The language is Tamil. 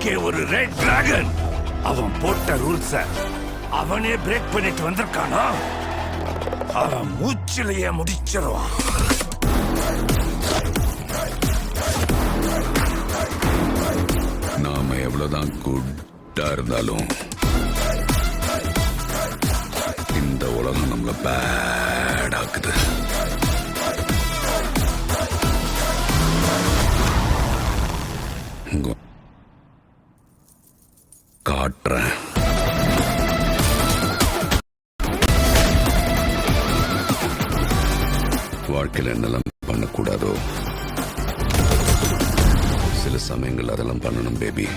கே ஒரு ரெட் டிராகன். அவன் போட்ட ரூல்ஸ அவனே பிரேக் பண்ணிட்டு வந்திருக்கானா? அவன் மூச்சிலேயே முடிச்சிருவான். நாம எவ்வளவுதான் குட்டா இருந்தாலும் இந்த உலகம் நம்மள பேட் ஆக்குது. காட்டுறேன். வாழ்க்கையில் என்னெல்லாம் பண்ணக்கூடாதோ சில சமயங்கள் அதெல்லாம் பண்ணணும் பேபி.